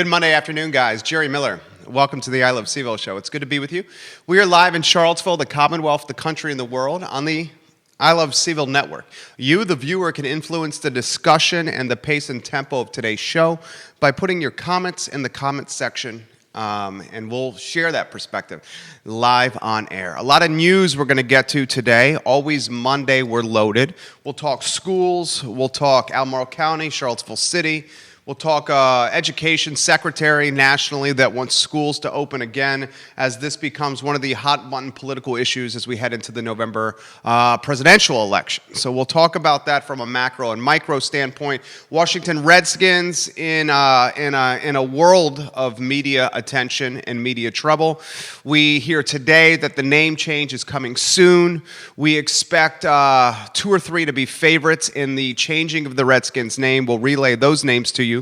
Good Monday afternoon, guys. Jerry Miller. Welcome to the I Love CVille Show. It's good to be with you. We are live in Charlottesville, the Commonwealth, the country, and the world on the I Love CVille Network. You, the viewer, can influence the discussion and the pace and tempo of today's show by putting your comments in the comments section, and we'll share that perspective live on air. A lot of news we're going to get to today. Always Monday, we're loaded. We'll talk schools. We'll talk Albemarle County, Charlottesville City. We'll talk education secretary nationally that wants schools to open again as this becomes one of the hot-button political issues as we head into the November presidential election. So we'll talk about that from a macro and micro standpoint. Washington Redskins in a world of media attention and media trouble. We hear today that the name change is coming soon. We expect 2 or 3 to be favorites in the changing of the Redskins name. We'll relay those names to you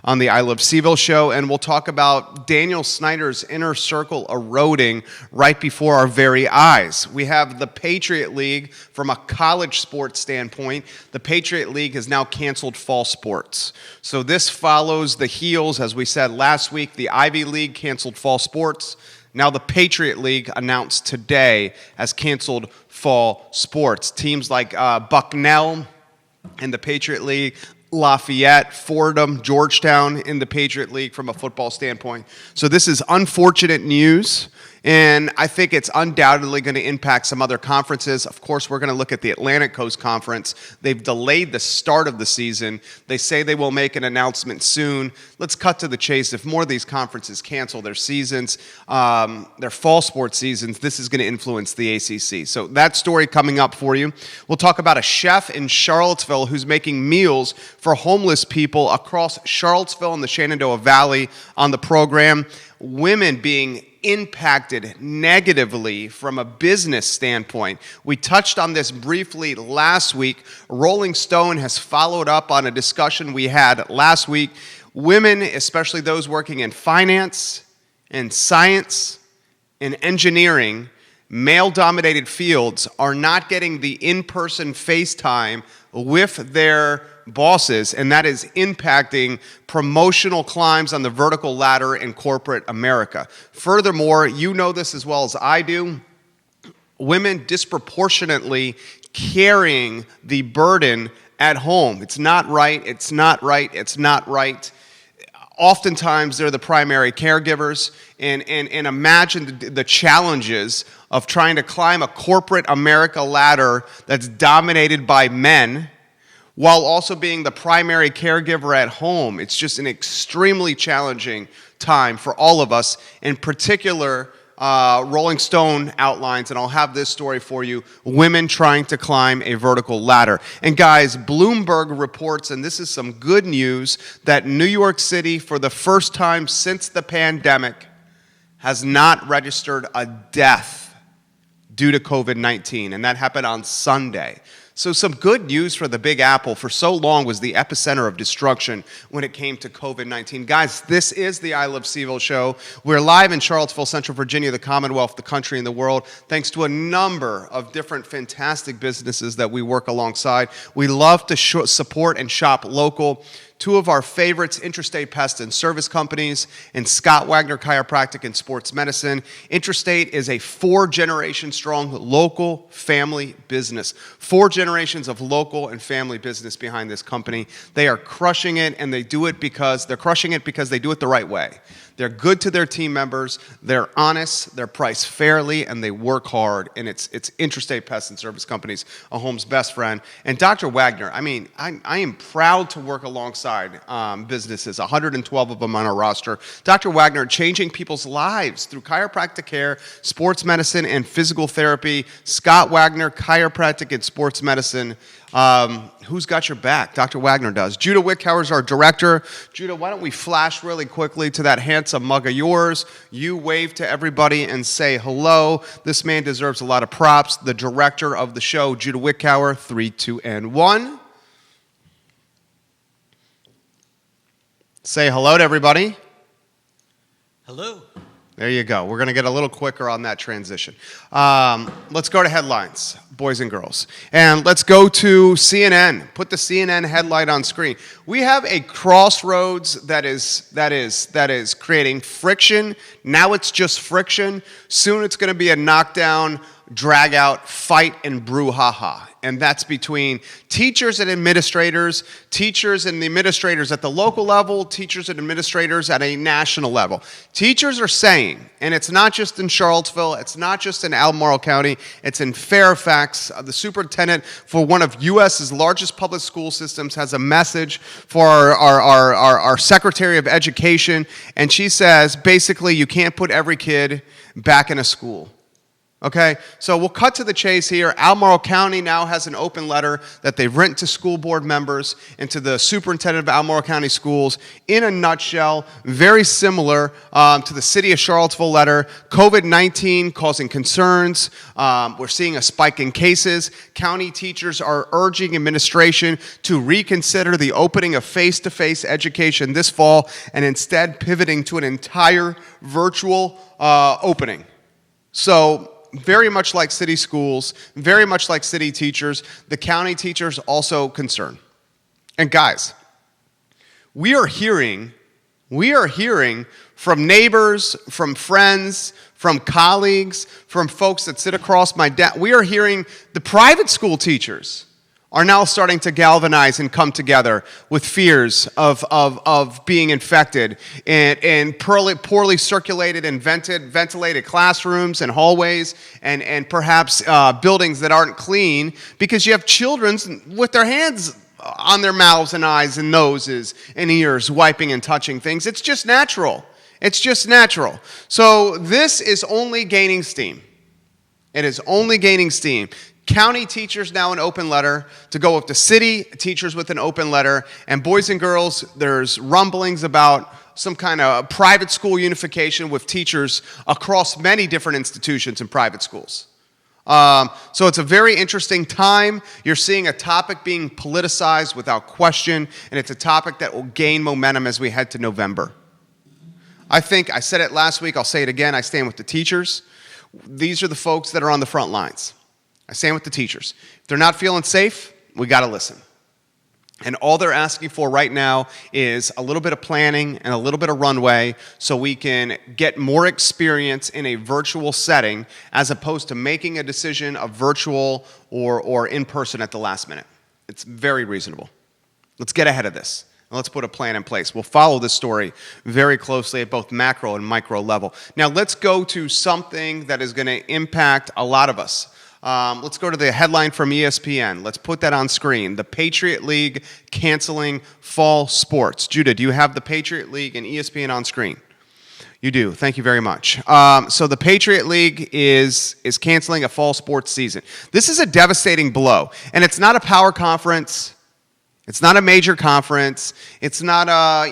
on the I Love CVille Show, and we'll talk about Daniel Snyder's inner circle eroding right before our very eyes. We have the Patriot League from a college sports standpoint. The Patriot League has now canceled fall sports. So this follows the heels, as we said last week, the Ivy League canceled fall sports. Now the Patriot League announced today has canceled fall sports. Teams like Bucknell in the Patriot League, Lafayette, Fordham, Georgetown in the Patriot League from a football standpoint. So this is unfortunate news, and I think it's undoubtedly going to impact some other conferences. Of course, we're going to look at the Atlantic Coast Conference. They've delayed the start of the season. They say they will make an announcement soon. Let's cut to the chase. If more of these conferences cancel their seasons, their fall sports seasons, this is going to influence the ACC. So that story coming up for you. We'll talk about a chef in Charlottesville who's making meals for homeless people across Charlottesville and the Shenandoah Valley on the program. Women being impacted negatively from a business standpoint. We touched on this briefly last week. Rolling Stone has followed up on a discussion we had last week. Women, especially those working in finance and science and engineering, male-dominated fields, are not getting the in-person FaceTime with their bosses, and that is impacting promotional climbs on the vertical ladder in corporate America. Furthermore, you know this as well as I do, women disproportionately carrying the burden at home. It's not right, it's not right, it's not right. Oftentimes, they're the primary caregivers, and imagine the challenges of trying to climb a corporate America ladder that's dominated by men, while also being the primary caregiver at home. It's just an extremely challenging time for all of us. In particular, Rolling Stone outlines, and I'll have this story for you, women trying to climb a vertical ladder. And guys, Bloomberg reports, and this is some good news, that New York City, for the first time since the pandemic, has not registered a death due to COVID-19, and that happened on Sunday. So some good news for the Big Apple. For so long was the epicenter of destruction when it came to COVID-19. Guys, this is the I Love CVille Show. We're live in Charlottesville, Central Virginia, the Commonwealth, the country, and the world, thanks to a number of different fantastic businesses that we work alongside. We love to support and shop local. 2 of our favorites, Interstate Pest and Service Companies and Scott Wagner Chiropractic and Sports Medicine. Interstate is a 4-generation strong local family business. 4 generations of local and family business behind this company. They are crushing it, and they do it because they're crushing it because they do it the right way. They're good to their team members, they're honest, they're priced fairly, and they work hard. And it's Interstate Pest and Service Companies, a home's best friend. And Dr. Wagner, I mean, I am proud to work alongside businesses, 112 of them on our roster. Dr. Wagner, changing people's lives through chiropractic care, sports medicine, and physical therapy. Scott Wagner, chiropractic and sports medicine. Who's got your back? Dr. Wagner does. Judah Wickhauer is our director. Judah, why don't we flash really quickly to that handsome mug of yours? You wave to everybody and say hello. This man deserves a lot of props. The director of the show, Judah Wickhauer, 3, 2, and 1. Say hello to everybody. Hello. There you go. We're going to get a little quicker on that transition. Let's go to headlines, boys and girls. And let's go to CNN. Put the CNN headline on screen. We have a crossroads that is creating friction. Now it's just friction. Soon it's going to be a knockdown, drag out, fight, and brouhaha. And that's between teachers and administrators at the local level, teachers and administrators at a national level. Teachers are saying, and it's not just in Charlottesville, it's not just in Albemarle County, it's in Fairfax. The superintendent for one of U.S.'s largest public school systems has a message for our Secretary of Education, and she says, basically, you can't put every kid back in a school. Okay, so we'll cut to the chase here. Albemarle County now has an open letter that they've written to school board members and to the superintendent of Albemarle County Schools. In a nutshell, very similar to the city of Charlottesville letter. COVID-19 causing concerns. We're seeing a spike in cases. County teachers are urging administration to reconsider the opening of face-to-face education this fall and instead pivoting to an entire virtual opening. So, very much like city schools, very much like city teachers, the county teachers also concerned. And guys, we are hearing from neighbors, from friends, from colleagues, from folks that sit across my desk. We are hearing the private school teachers are now starting to galvanize and come together with fears of being infected in poorly circulated and ventilated classrooms and hallways and perhaps buildings that aren't clean because you have children with their hands on their mouths and eyes and noses and ears wiping and touching things. It's just natural. It's just natural. So this is only gaining steam. It is only gaining steam. County teachers now an open letter to go with the city teachers with an open letter. And boys and girls, there's rumblings about some kind of private school unification with teachers across many different institutions and private schools. So it's a very interesting time. You're seeing a topic being politicized without question, and it's a topic that will gain momentum as we head to November. I think, I said it last week, I'll say it again, I stand with the teachers. These are the folks that are on the front lines. I stand with the teachers. If they're not feeling safe, we got to listen. And all they're asking for right now is a little bit of planning and a little bit of runway so we can get more experience in a virtual setting as opposed to making a decision of virtual or in person at the last minute. It's very reasonable. Let's get ahead of this. And let's put a plan in place. We'll follow this story very closely at both macro and micro level. Now let's go to something that is going to impact a lot of us. Let's go to the headline from ESPN. Let's put that on screen. The Patriot League canceling fall sports. Judah, do you have the Patriot League and ESPN on screen? You do. Thank you very much. So the Patriot League is canceling a fall sports season. This is a devastating blow, and it's not a power conference. It's not a major conference. It's not a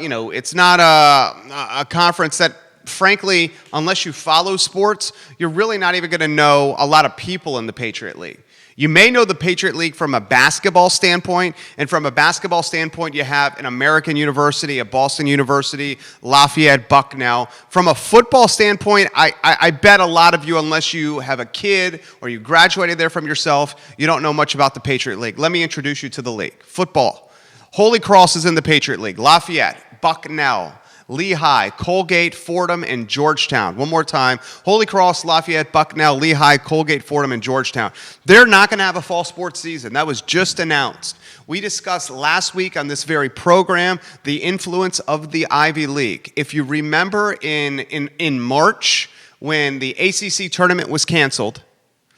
conference that, frankly, unless you follow sports, you're really not even going to know a lot of people in the Patriot League. You may know the Patriot League from a basketball standpoint, and from a basketball standpoint, you have an American University, a Boston University, Lafayette, Bucknell. From a football standpoint, I bet a lot of you, unless you have a kid or you graduated there from yourself, you don't know much about the Patriot League. Let me introduce you to the league. Football. Holy Cross is in the Patriot League. Lafayette, Bucknell, Lehigh, Colgate, Fordham, and Georgetown. One more time. Holy Cross, Lafayette, Bucknell, Lehigh, Colgate, Fordham, and Georgetown. They're not going to have a fall sports season. That was just announced. We discussed last week on this very program the influence of the Ivy League. If you remember in March when the ACC tournament was canceled,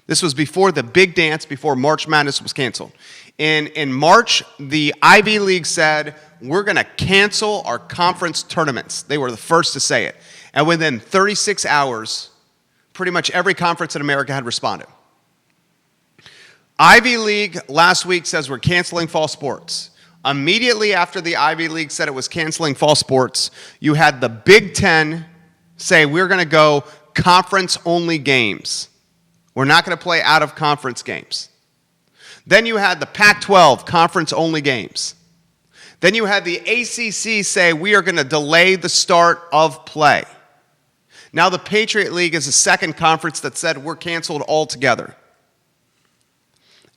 this was before the big dance, before March Madness was canceled. In March, the Ivy League said, we're going to cancel our conference tournaments. They were the first to say it. And within 36 hours, pretty much every conference in America had responded. Ivy League last week says we're canceling fall sports. Immediately after the Ivy League said it was canceling fall sports, you had the Big Ten say we're going to go conference-only games. We're not going to play out-of-conference games. Then you had the Pac-12 conference-only games. Then you had the ACC say we are going to delay the start of play. Now the Patriot League is the second conference that said we're canceled altogether.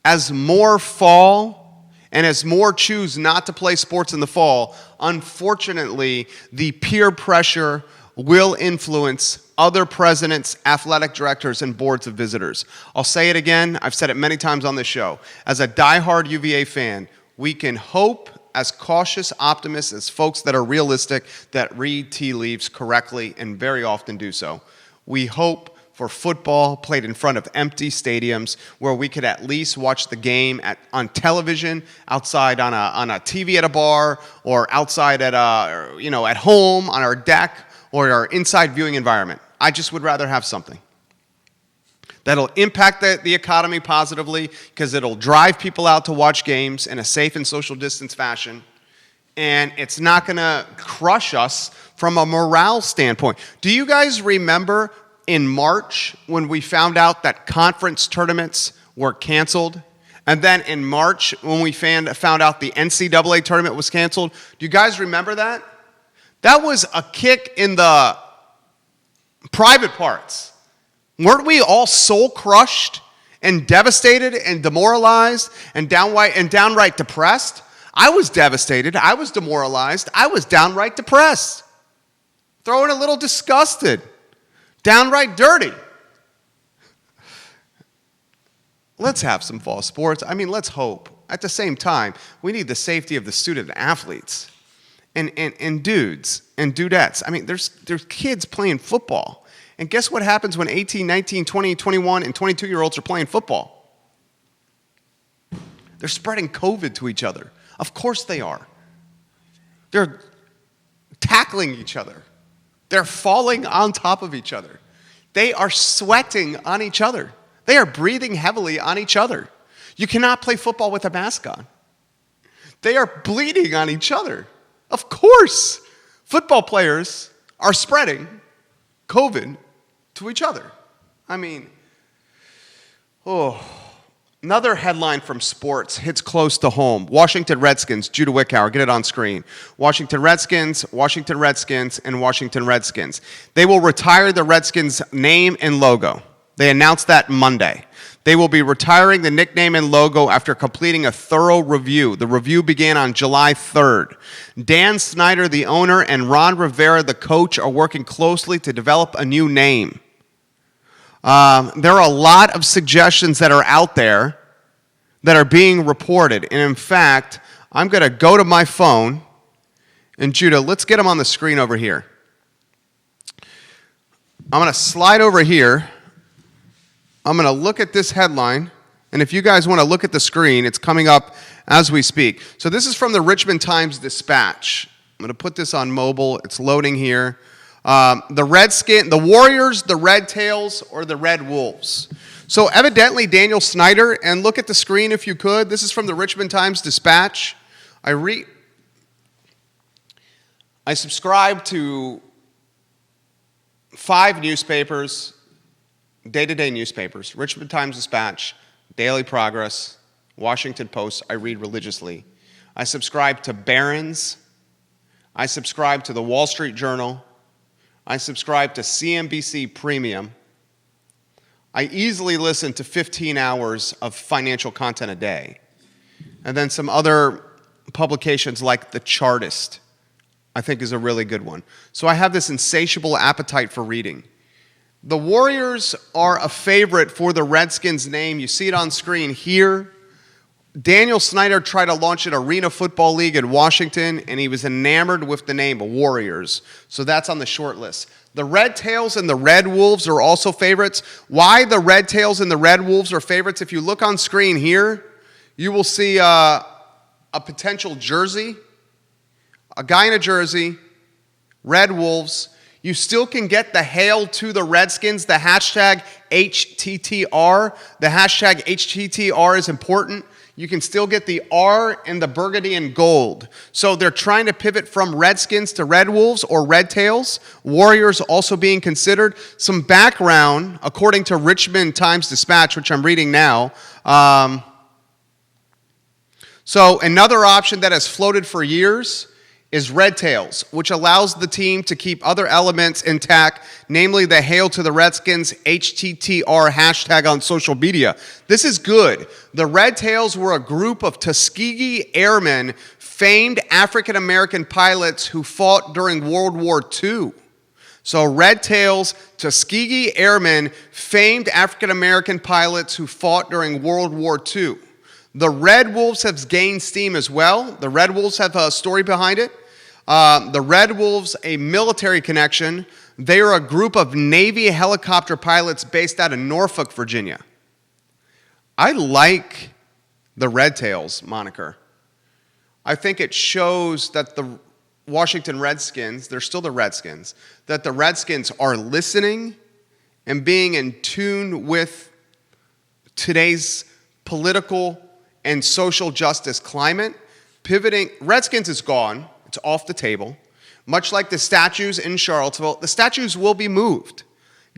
As more fall and as more choose not to play sports in the fall, unfortunately, the peer pressure will influence other presidents, athletic directors, and boards of visitors. I'll say it again. I've said it many times on this show. As a diehard UVA fan, we can hope as cautious optimists, as folks that are realistic, that read tea leaves correctly and very often do so. We hope for football played in front of empty stadiums where we could at least watch the game on television, outside on a TV at a bar, or outside at at home on our deck or our inside viewing environment. I just would rather have something that'll impact the economy positively, because it'll drive people out to watch games in a safe and social distance fashion, and it's not going to crush us from a morale standpoint. Do you guys remember in March when we found out that conference tournaments were canceled? And then in March when we found out the NCAA tournament was canceled? Do you guys remember that? That was a kick in the private parts. Weren't we all soul crushed and devastated and demoralized and downright depressed? I was devastated. I was demoralized. I was downright depressed. Throw in a little disgusted. Downright dirty. Let's have some fall sports. Let's hope. At the same time, we need the safety of the student athletes and dudes and dudettes. There's kids playing football. And guess what happens when 18, 19, 20, 21, and 22-year-olds are playing football? They're spreading COVID to each other. Of course they are. They're tackling each other. They're falling on top of each other. They are sweating on each other. They are breathing heavily on each other. You cannot play football with a mask on. They are bleeding on each other. Of course, football players are spreading COVID to each other. Another headline from sports hits close to home. Washington Redskins, Judah Wickhauer, get it on screen. Washington Redskins, and Washington Redskins. They will retire the Redskins name and logo. They announced that Monday. They will be retiring the nickname and logo after completing a thorough review. The review began on July 3rd. Dan Snyder, the owner, and Ron Rivera, the coach, are working closely to develop a new name. There are a lot of suggestions that are out there that are being reported. And in fact, I'm going to go to my phone. And Judah, let's get them on the screen over here. I'm going to slide over here. I'm going to look at this headline, and if you guys want to look at the screen, it's coming up as we speak. So this is from the Richmond Times-Dispatch. I'm going to put this on mobile. It's loading here. The Warriors, the Red Tails, or the Red Wolves. So evidently Daniel Snyder, and look at the screen if you could. This is from the Richmond Times-Dispatch. I subscribe to 5 newspapers, day-to-day newspapers: Richmond Times-Dispatch, Daily Progress, Washington Post. I read religiously. I subscribe to Barron's. I subscribe to the Wall Street Journal. I subscribe to CNBC Premium. I easily listen to 15 hours of financial content a day. And then some other publications like The Chartist, I think, is a really good one. So I have this insatiable appetite for reading. The Warriors are a favorite for the Redskins name. You see it on screen here. Daniel Snyder tried to launch an arena football league in Washington, and he was enamored with the name Warriors. So that's on the short list. The Red Tails and the Red Wolves are also favorites. Why the Red Tails and the Red Wolves are favorites? If you look on screen here, you will see a potential jersey, a guy in a jersey, Red Wolves. You still can get the Hail to the Redskins, the hashtag HTTR. The hashtag HTTR is important. You can still get the R and the burgundy and gold. So they're trying to pivot from Redskins to Red Wolves or Red Tails. Warriors also being considered. Some background, according to Richmond Times-Dispatch, which I'm reading now. So another option that has floated for years is Red Tails, which allows the team to keep other elements intact, namely the Hail to the Redskins HTTR hashtag on social media. This is good. The Red Tails were a group of Tuskegee Airmen, famed African-American pilots who fought during World War II. So Red Tails, Tuskegee Airmen, famed African-American pilots who fought during World War II. The Red Wolves have gained steam as well. The Red Wolves have a story behind it. The Red Wolves, a military connection. They are a group of Navy helicopter pilots based out of Norfolk, Virginia. I like the Red Tails moniker. I think it shows that the Washington Redskins, they're still the Redskins, that the Redskins are listening and being in tune with today's political and social justice climate. Pivoting, Redskins is gone. It's off the table. Much like the statues in Charlottesville, the statues will be moved.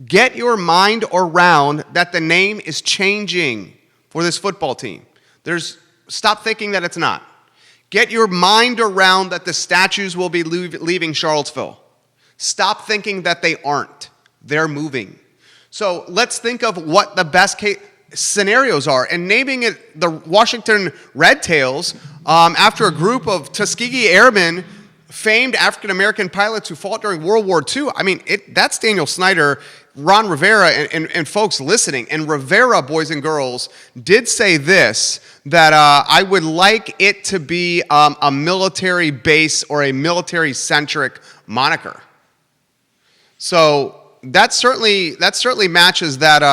Get your mind around that the name is changing for this football team. Stop thinking that it's not. Get your mind around that the statues will be leaving Charlottesville. Stop thinking that they aren't. They're moving. So let's think of what the best case scenarios are, and naming it the Washington Red Tails after a group of Tuskegee Airmen, famed African-American pilots who fought during World War II. I mean, that's Daniel Snyder, Ron Rivera, and folks listening. And Rivera, boys and girls, did say this, that I would like it to be a military base or a military-centric moniker. So that certainly matches that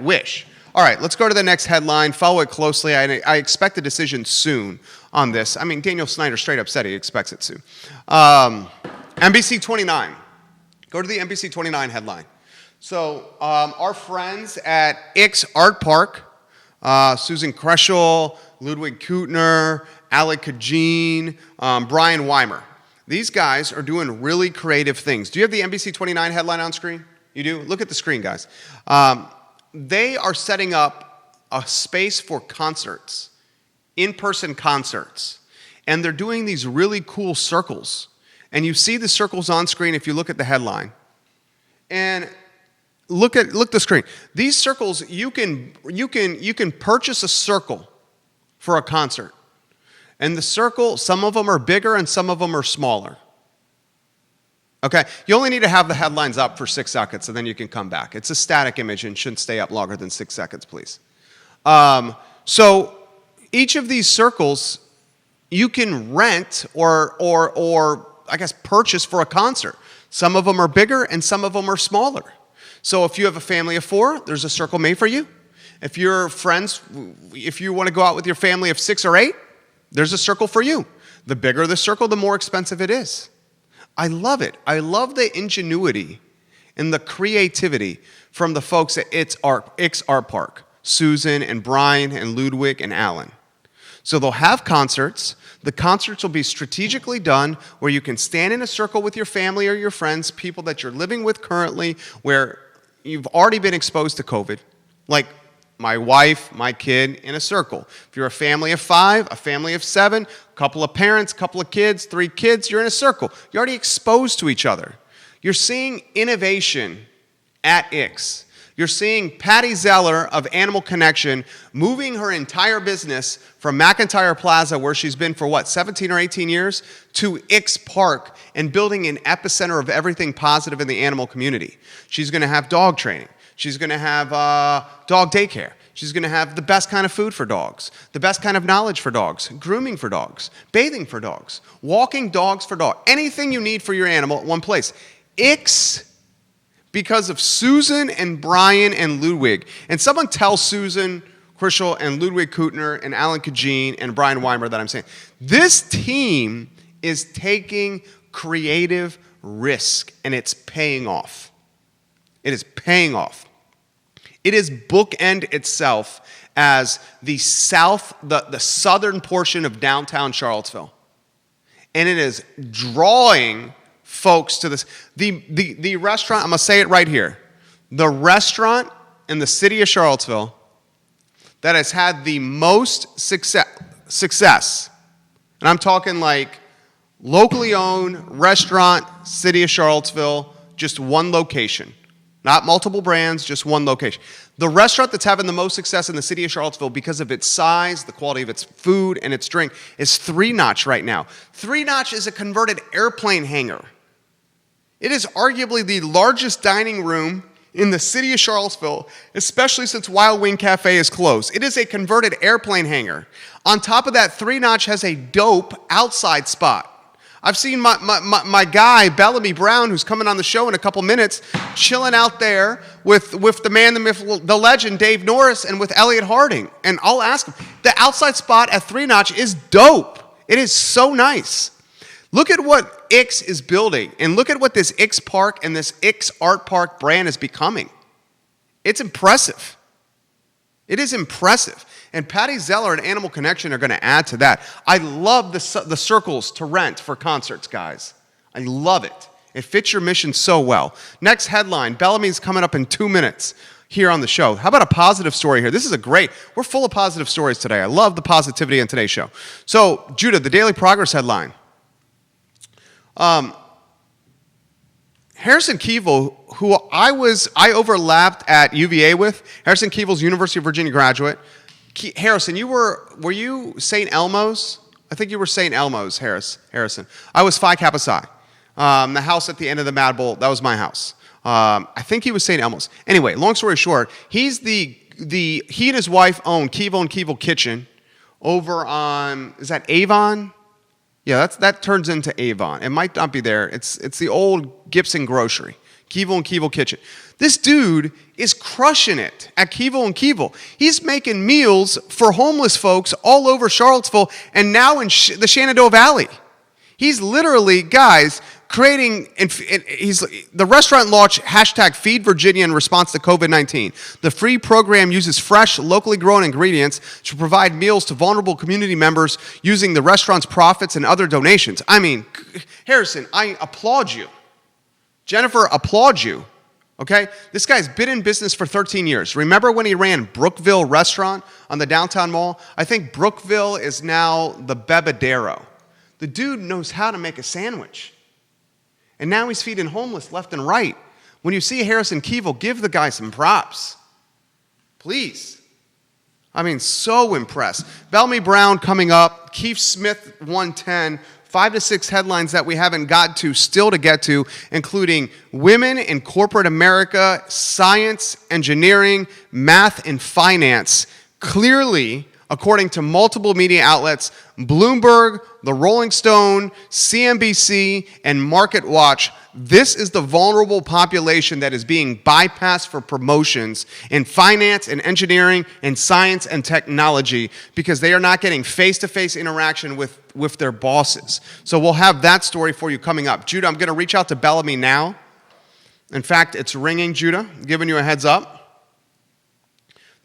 wish. All right, let's go to the next headline. Follow it closely. I expect a decision soon on this. I mean, Daniel Snyder straight up said he expects it soon. NBC 29. Go to the NBC 29 headline. So our friends at Ix Art Park, Susan Kreschel, Ludwig Kutner, Alec Kajin, Brian Weimer. These guys are doing really creative things. Do you have the NBC 29 headline on screen? You do? Look at the screen, guys. They are setting up a space for concerts, in-person concerts. And they're doing these really cool circles. And you see the circles on screen if you look at the headline. And look the screen. These circles, you can purchase a circle for a concert. And the circle, some of them are bigger and some of them are smaller. Okay, you only need to have the headlines up for 6 seconds, and then you can come back. It's a static image and shouldn't stay up longer than 6 seconds, please. So each of these circles you can rent or I guess purchase for a concert. Some of them are bigger and some of them are smaller. So if you have a family of 4, there's a circle made for you. If you're friends, if you want to go out with your family of 6 or 8, there's a circle for you. The bigger the circle, the more expensive it is. I love it. I love the ingenuity and the creativity from the folks at Ix Art Park, Susan and Brian and Ludwig and Alan. So they'll have concerts. The concerts will be strategically done where you can stand in a circle with your family or your friends, people that you're living with currently, where you've already been exposed to COVID, like my wife, my kid, in a circle. If you're a family of 5, a family of 7, a couple of parents, a couple of kids, 3 kids, you're in a circle. You're already exposed to each other. You're seeing innovation at Ix. You're seeing Patty Zeller of Animal Connection moving her entire business from McIntyre Plaza, where she's been for 17 or 18 years, to Ix Park and building an epicenter of everything positive in the animal community. She's going to have dog training. She's going to have dog daycare. She's going to have the best kind of food for dogs, the best kind of knowledge for dogs, grooming for dogs, bathing for dogs, walking dogs for dogs, anything you need for your animal at one place. Ix, because of Susan and Brian and Ludwig. And someone tell Susan Krischel and Ludwig Kutner and Alan Kajin and Brian Weimer that I'm saying, this team is taking creative risk, and it's paying off. It is paying off. It is bookend itself as the southern portion of downtown Charlottesville. And it is drawing folks to this. The restaurant, I'm going to say it right here. The restaurant in the city of Charlottesville that has had the most success And I'm talking like locally owned restaurant, city of Charlottesville, just one location. Not multiple brands, just one location. The restaurant that's having the most success in the city of Charlottesville because of its size, the quality of its food, and its drink is Three Notch right now. Three Notch is a converted airplane hangar. It is arguably the largest dining room in the city of Charlottesville, especially since Wild Wing Cafe is closed. It is a converted airplane hangar. On top of that, Three Notch has a dope outside spot. I've seen my guy, Bellamy Brown, who's coming on the show in a couple minutes, chilling out there with the man, the myth, the legend, Dave Norris, and with Elliot Harding. And I'll ask him, the outside spot at Three Notch is dope. It is so nice. Look at what X is building, and look at what this X Park and this X Art Park brand is becoming. It's impressive. It is impressive. And Patty Zeller and Animal Connection are going to add to that. I love the circles to rent for concerts, guys. I love it. It fits your mission so well. Next headline, Bellamy's coming up in 2 minutes here on the show. How about a positive story here? This is we're full of positive stories today. I love the positivity in today's show. So, Judah, the Daily Progress headline. Harrison CVille, who I overlapped at UVA with. Harrison CVille's University of Virginia graduate. Harrison, were you St. Elmo's? I think you were St. Elmo's, Harrison. I was Phi Kappa Psi. The house at the end of the Mad Bowl, that was my house. I think he was St. Elmo's. Anyway, long story short, he and his wife own CVille and CVille Kitchen over on, is that Avon? Yeah, that turns into Avon. It might not be there. It's the old Gibson Grocery. CVille and CVille Kitchen. This dude is crushing it at CVille and CVille. He's making meals for homeless folks all over Charlottesville and now in the Shenandoah Valley. He's literally, guys, creating, the restaurant launched hashtag Feed Virginia in response to COVID-19. The free program uses fresh, locally grown ingredients to provide meals to vulnerable community members using the restaurant's profits and other donations. I mean, Harrison, I applaud you. Jennifer, applaud you. Okay? This guy's been in business for 13 years. Remember when he ran Brookville Restaurant on the downtown mall? I think Brookville is now the Bebedero. The dude knows how to make a sandwich. And now he's feeding homeless left and right. When you see Harrison CVille, give the guy some props. Please. I mean, so impressed. Bellamy Brown coming up. Keith Smith 110. 5 to 6 headlines that we haven't got to, still to get to, including women in corporate America, science, engineering, math, and finance. Clearly, according to multiple media outlets, Bloomberg, The Rolling Stone, CNBC, and MarketWatch, this is the vulnerable population that is being bypassed for promotions in finance and engineering and science and technology because they are not getting face-to-face interaction with their bosses. So we'll have that story for you coming up. Judah, I'm going to reach out to Bellamy now. In fact, it's ringing, Judah, giving you a heads up.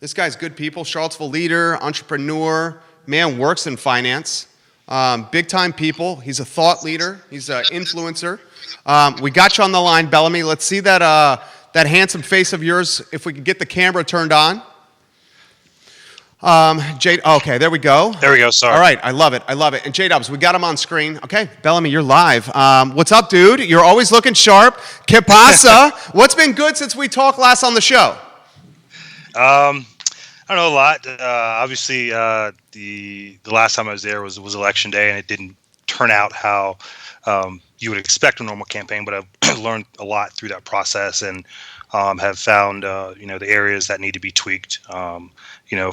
This guy's good people, Charlottesville leader, entrepreneur, man works in finance, big-time people. He's a thought leader. He's an influencer. We got you on the line, Bellamy. Let's see that handsome face of yours, if we can get the camera turned on. Jade, okay, there we go. There we go, sorry. All right, I love it. And J-Dubs, we got him on screen. Okay, Bellamy, you're live. What's up, dude? You're always looking sharp. Que pasa? What's been good since we talked last on the show? I don't know a lot. Obviously, the last time I was there was election day, and it didn't turn out how you would expect a normal campaign. But I've learned a lot through that process, and have found the areas that need to be tweaked,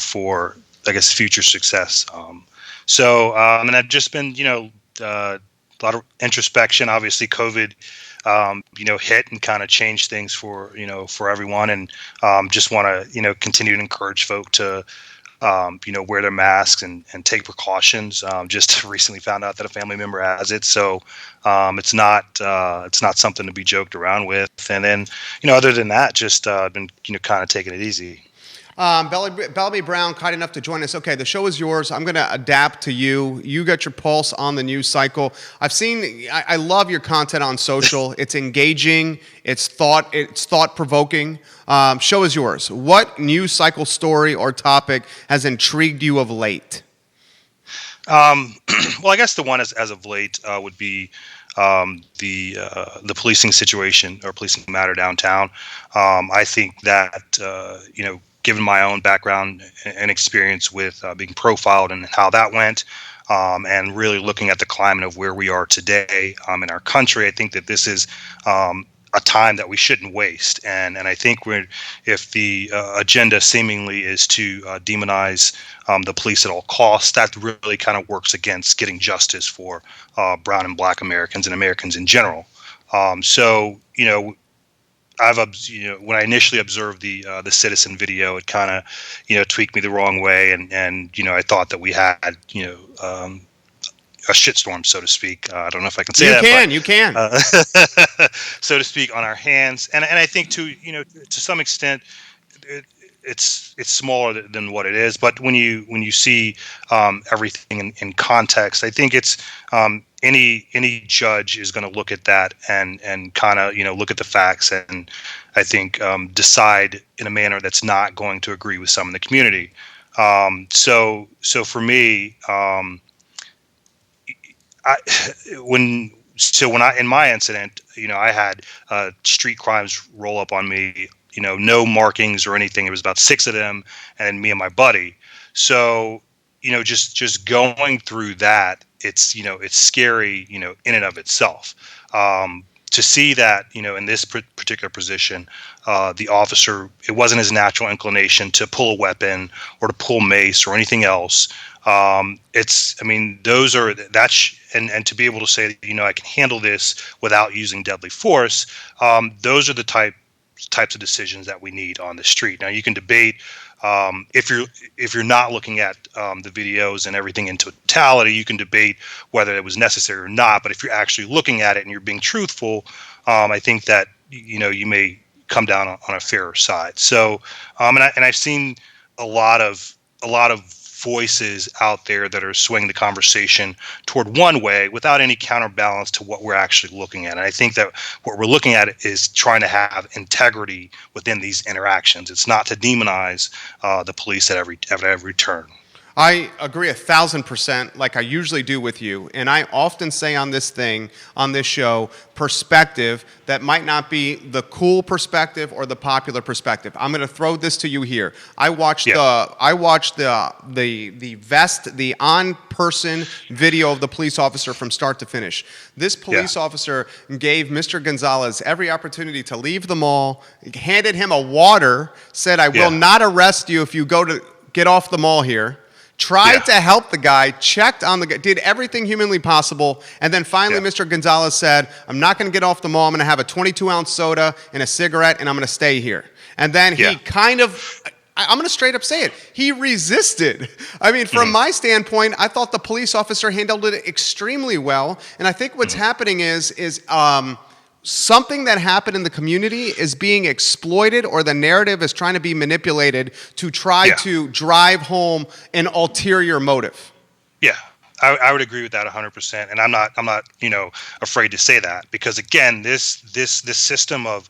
for I guess future success. And I've just been a lot of introspection. Obviously, COVID hit and kind of changed things for everyone, and just want to continue to encourage folk to wear their masks and take precautions. Just recently found out that a family member has it, so it's not something to be joked around with. And then other than that, just been kind of taking it easy. Bellamy Brown, kind enough to join us. Okay, the show is yours. I'm going to adapt to you. You got your pulse on the news cycle. I love your content on social. It's engaging. It's thought-provoking. Show is yours. What news cycle story or topic has intrigued you of late? Well, I guess the one as of late would be the policing situation or policing matter downtown. I think that given my own background and experience with being profiled and how that went, and really looking at the climate of where we are today in our country, I think that this is a time that we shouldn't waste. And I think if the agenda seemingly is to demonize the police at all costs, that really kind of works against getting justice for brown and black Americans and Americans in general. So when I initially observed the Citizen video, it kind of tweaked me the wrong way, and I thought that we had a shitstorm, so to speak. I don't know if I can say that. You can. So to speak, on our hands, and I think to some extent, it's smaller than what it is. But when you see everything in context, I think it's any judge is going to look at that and kind of look at the facts and I think decide in a manner that's not going to agree with some in the community. So for me. When I in my incident, I had street crimes roll up on me. No markings or anything. It was about 6 of them, and me and my buddy. So just going through that, it's it's scary, in and of itself. To see that, in this particular position, the officer, it wasn't his natural inclination to pull a weapon or to pull mace or anything else. And to be able to say, I can handle this without using deadly force. Those are the types of decisions that we need on the street. Now you can debate, if you're not looking at the videos and everything in totality, you can debate whether it was necessary or not. But if you're actually looking at it and you're being truthful, I think that you may come down on a fairer side. So, and I've seen a lot of voices out there that are swinging the conversation toward one way without any counterbalance to what we're actually looking at. And I think that what we're looking at is trying to have integrity within these interactions. It's not to demonize the police at every turn. I agree 1,000%, like I usually do with you. And I often say on this show, perspective that might not be the cool perspective or the popular perspective. I'm going to throw this to you here. I watched the on-person video of the police officer from start to finish. This police officer gave Mr. Gonzalez every opportunity to leave the mall, handed him a water, said, I will not arrest you if you get off the mall here. Tried to help the guy, checked on the guy, did everything humanly possible, and then finally Mr. Gonzalez said, I'm not going to get off the mall, I'm going to have a 22-ounce soda and a cigarette, and I'm going to stay here. And then he kind of, I'm going to straight up say it, he resisted. I mean, from my standpoint, I thought the police officer handled it extremely well, and I think what's happening is something that happened in the community is being exploited, or the narrative is trying to be manipulated to try to drive home an ulterior motive. Yeah, I would agree with that 100%, and I'm not afraid to say that, because again, this system of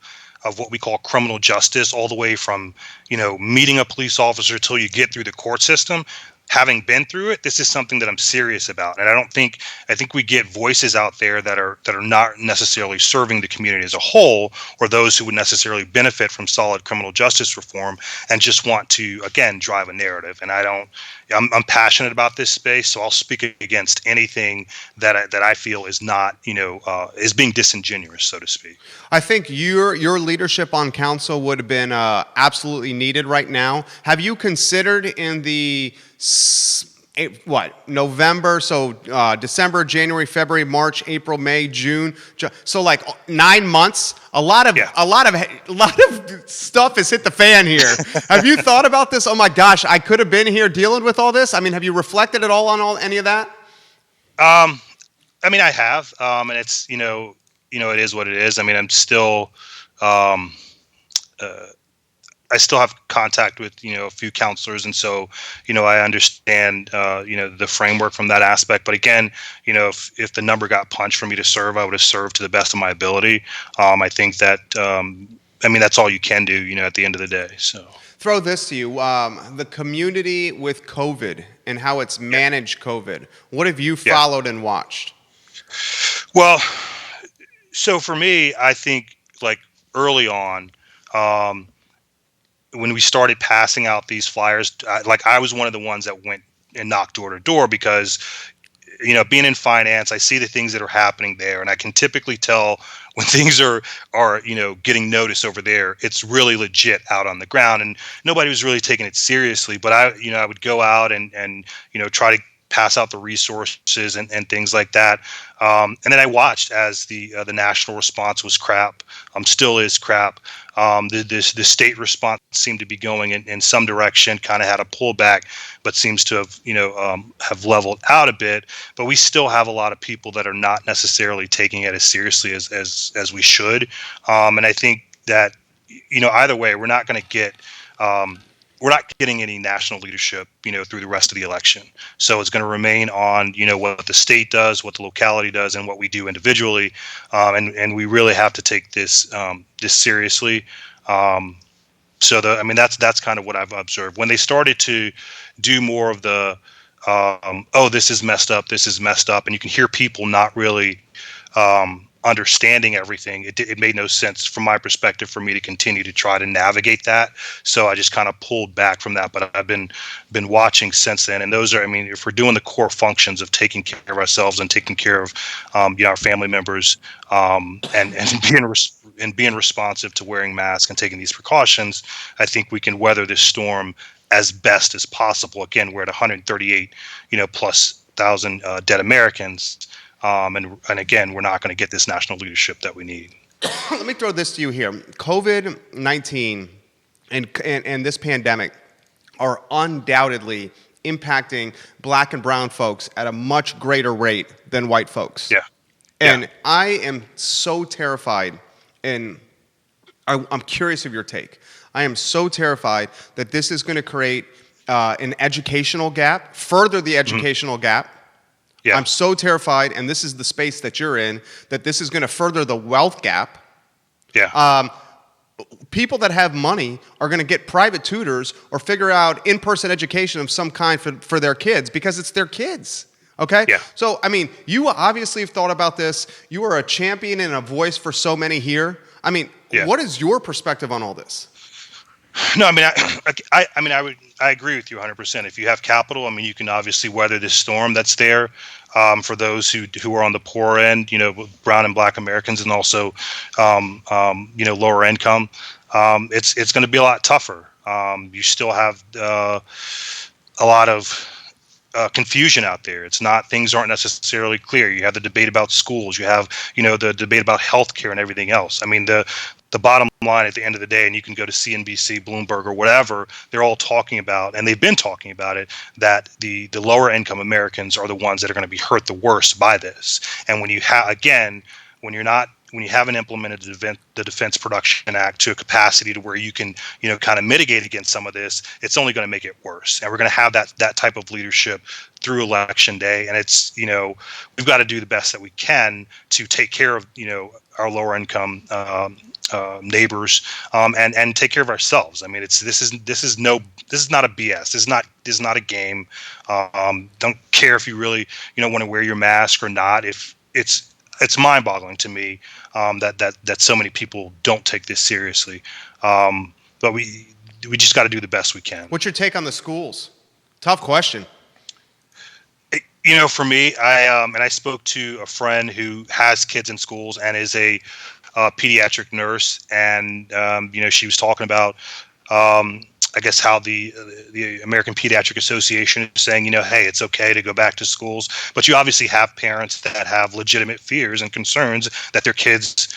what we call criminal justice, all the way from meeting a police officer till you get through the court system. Having been through it, this is something that I'm serious about, and I think we get voices out there that are not necessarily serving the community as a whole, or those who would necessarily benefit from solid criminal justice reform, and just want to again drive a narrative. And I'm passionate about this space, so I'll speak against anything that I feel is not is being disingenuous, so to speak. I think your leadership on council would have been absolutely needed right now. Have you considered in the November, so December, January, February, March, April, May, June, so like 9 months, a lot of stuff has hit the fan here. Have you thought about this? Oh my gosh, I could have been here dealing with all this. I mean, have you reflected at all on any of that? I mean, I have, and it's it is what it is. I mean, I'm still I still have contact with a few counselors, and so I understand the framework from that aspect. But again, if the number got punched for me to serve, I would have served to the best of my ability. I think that I mean, that's all you can do, at the end of the day. So, Throw this to you: the community with COVID and how it's yeah, managed COVID. What have you yeah. followed and watched? Well, so for me, I think like early on, um, when we started passing out these flyers, I was one of the ones that went and knocked door to door because being in finance, I see the things that are happening there, and I can typically tell when things are getting noticed over there. It's really legit out on the ground, and nobody was really taking it seriously. But I would go out and try to pass out the resources and things like that. And then I watched as the national response was crap, still is crap. The state response seemed to be going in some direction, kind of had a pullback, but seems to have leveled out a bit. But we still have a lot of people that are not necessarily taking it as seriously as we should. And I think that either way, we're not getting any national leadership, through the rest of the election. So it's going to remain on, what the state does, what the locality does, and what we do individually. And we really have to take this seriously. That's kind of what I've observed. When they started to do more of the, this is messed up, and you can hear people not really understanding everything. It made no sense from my perspective for me to continue to try to navigate that. So I just kind of pulled back from that. But I've been watching since then, and those are, if we're doing the core functions of taking care of ourselves and taking care of our family members, and being responsive to wearing masks and taking these precautions, I think we can weather this storm as best as possible. Again, we're at 138 plus thousand dead Americans. And again, we're not going to get this national leadership that we need. Let me throw this to you here. COVID-19 and this pandemic are undoubtedly impacting black and brown folks at a much greater rate than white folks. Yeah. And I am so terrified, and I'm curious of your take. I am so terrified that this is going to create an educational gap, further the educational gap. Yeah. I'm so terrified, and this is the space that you're in, that this is going to further the wealth gap. Yeah. People that have money are going to get private tutors or figure out in-person education of some kind for their kids because it's their kids. Okay? Yeah. So, you obviously have thought about this. You are a champion and a voice for so many here. What is your perspective on all this? No, I agree with you 100%. If you have capital, you can obviously weather this storm that's there. For those who are on the poor end, brown and black Americans, and also, lower income, it's going to be a lot tougher. You still have a lot of confusion out there. Things aren't necessarily clear. You have the debate about schools. You have, the debate about healthcare and everything else. The bottom line at the end of the day, and you can go to CNBC, Bloomberg, or whatever, they're all talking about, and they've been talking about it, that the lower income Americans are the ones that are going to be hurt the worst by this. And when you haven't implemented the Defense Production Act to a capacity to where you can, kind of mitigate against some of this, it's only going to make it worse. And we're going to have that type of leadership through Election Day. And it's, we've got to do the best that we can to take care of, our lower income neighbors, and take care of ourselves. This is not a BS. This is not a game. Don't care if you really, want to wear your mask or not. If it's mind-boggling to me that so many people don't take this seriously. But we just got to do the best we can. What's your take on the schools? Tough question. For me, I spoke to a friend who has kids in schools and is a pediatric nurse, and she was talking about I guess how the American Pediatric Association is saying, hey, it's okay to go back to schools, but you obviously have parents that have legitimate fears and concerns that their kids,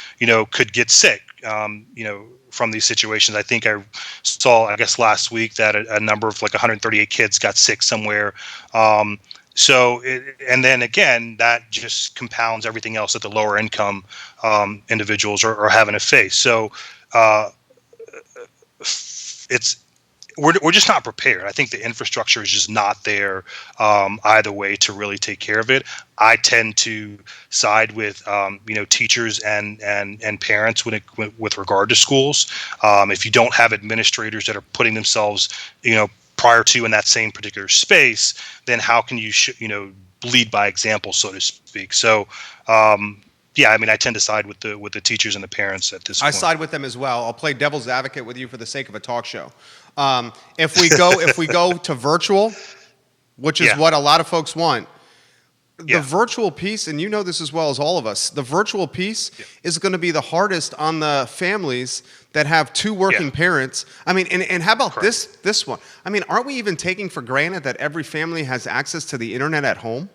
could get sick, from these situations. I think I saw, last week that a number of 138 kids got sick somewhere. And then again, that just compounds everything else that the lower income individuals are having to face. So we're just not prepared. I think the infrastructure is just not there either way to really take care of it. I tend to side with teachers and parents with regard to schools. If you don't have administrators that are putting themselves prior to in that same particular space, then how can you lead by example, so to speak? So I tend to side with the teachers and the parents at this point. I side with them as well. I'll play devil's advocate with you for the sake of a talk show. If we go to virtual, which is what a lot of folks want, the virtual piece, and you know this as well as all of us, the virtual piece is going to be the hardest on the families that have two working parents. I mean, and how about this one? I mean, aren't we even taking for granted that every family has access to the internet at home?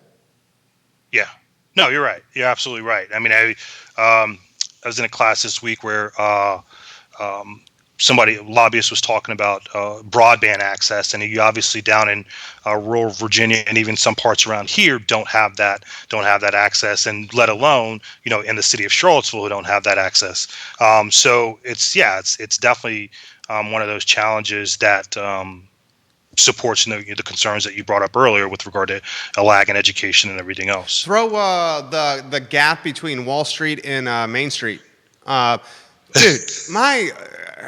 Yeah. No, you're right. You're absolutely right. I mean, I was in a class this week where a lobbyist was talking about broadband access, and you obviously down in rural Virginia and even some parts around here don't have that access, and let alone in the city of Charlottesville who don't have that access. So it's definitely one of those challenges that supports the concerns that you brought up earlier with regard to a lag in education and everything else. Throw the gap between Wall Street and Main Street. Dude,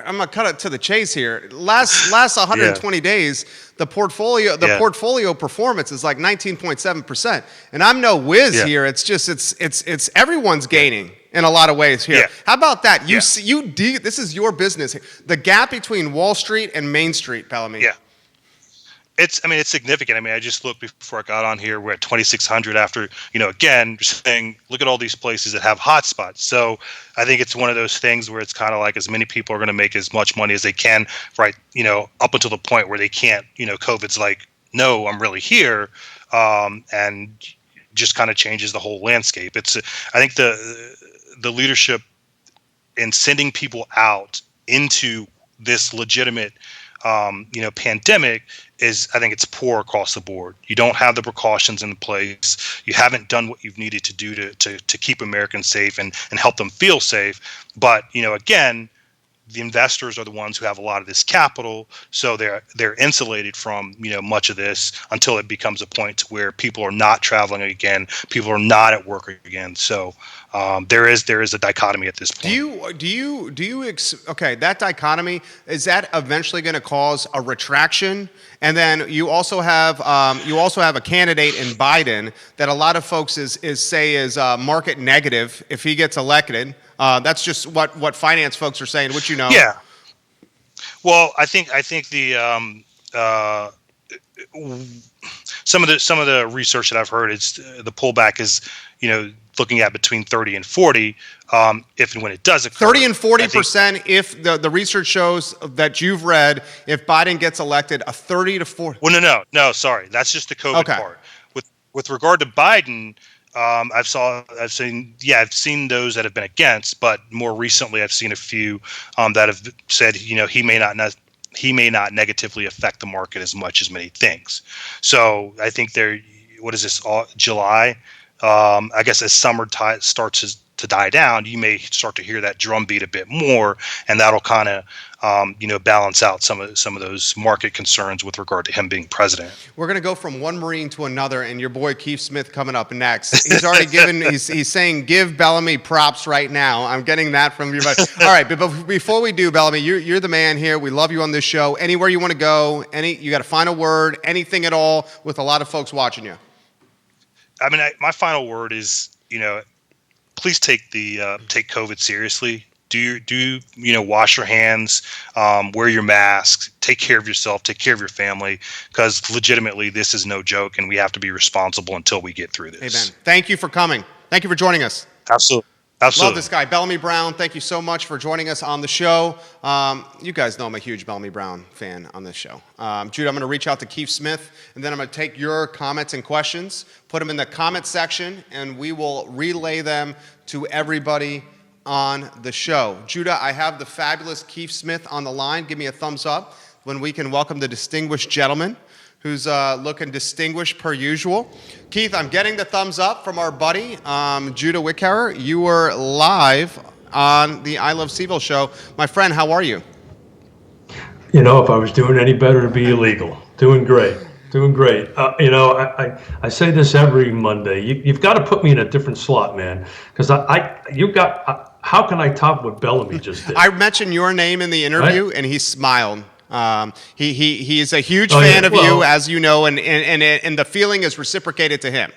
I'm gonna cut it to the chase here. Last 120 days, the portfolio performance is like 19.7%, and I'm no whiz here. It's just it's everyone's gaining in a lot of ways here. How about that? This is your business. The gap between Wall Street and Main Street, Bellamy. Yeah. It's significant. I mean, I just looked before I got on here. We're at 2,600 after, again, saying, look at all these places that have hotspots. So I think it's one of those things where it's kind of like as many people are going to make as much money as they can, right? Up until the point where they can't, COVID's like, no, I'm really here. And just kind of changes the whole landscape. I think the leadership in sending people out into this legitimate pandemic I think it's poor across the board. You don't have the precautions in place. You haven't done what you've needed to do to keep Americans safe and help them feel safe. But, again, the investors are the ones who have a lot of this capital, so they're insulated from much of this until it becomes a point to where people are not traveling again, people are not at work again. So there is a dichotomy at this point. Okay, that dichotomy, is that eventually going to cause a retraction? And then you also have a candidate in Biden that a lot of folks is market negative if he gets elected. That's just what finance folks are saying, which Yeah. Well, I think the some of the research that I've heard is the pullback is looking at between 30 and 40 if and when it does occur. 30 and 40% if the research shows that you've read, if Biden gets elected, a 30 to 40. Well, no, sorry, that's just the COVID part. With regard to Biden. I've seen those that have been against, but more recently I've seen a few that have said he may not negatively affect the market as much as many things. So I think what is this, July? I guess as summer starts to die down, you may start to hear that drumbeat a bit more, and that'll kind of balance out some of those market concerns with regard to him being president. We're going to go from one Marine to another, and your boy Keith Smith coming up next. He's already he's saying give Bellamy props right now. I'm getting that from you. All right, but before we do, Bellamy, you're the man here. We love you on this show. Anywhere you want to go, you got a final word, anything at all, with a lot of folks watching you. I mean, my final word is, please take take COVID seriously. Do wash your hands, wear your mask, take care of yourself, take care of your family, because legitimately this is no joke, and we have to be responsible until we get through this. Amen. Thank you for coming. Thank you for joining us. Absolutely. Love this guy, Bellamy Brown. Thank you so much for joining us on the show. You guys know I'm a huge Bellamy Brown fan on this show. Jude, I'm going to reach out to Keith Smith, and then I'm going to take your comments and questions, put them in the comment section, and we will relay them to everybody on the show. Judah, I have the fabulous Keith Smith on the line. Give me a thumbs up when we can welcome the distinguished gentleman who's looking distinguished per usual. Keith, I'm getting the thumbs up from our buddy, Judah Wickhauer. You were live on the I Love CVille show. My friend, how are you? if I was doing any better, to be illegal. Doing great. Doing great. I say this every Monday. You've got to put me in a different slot, man, because how can I top what Bellamy just did? I mentioned your name in the interview, Right? and he smiled. He is a huge fan of you, as you know, and the feeling is reciprocated to him.